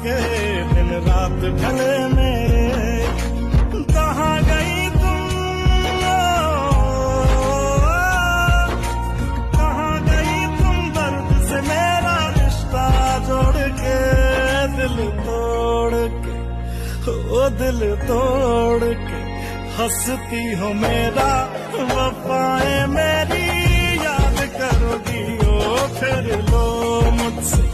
के दिन रात ढले मेरे। कहाँ गई तुम, कहाँ गई तुम दर्द से मेरा रिश्ता जोड़ के, दिल तोड़ के, ओ दिल तोड़ के हंसती हो मेरा, वफाएं मेरी याद करोगी ओ फिर लो मुझसे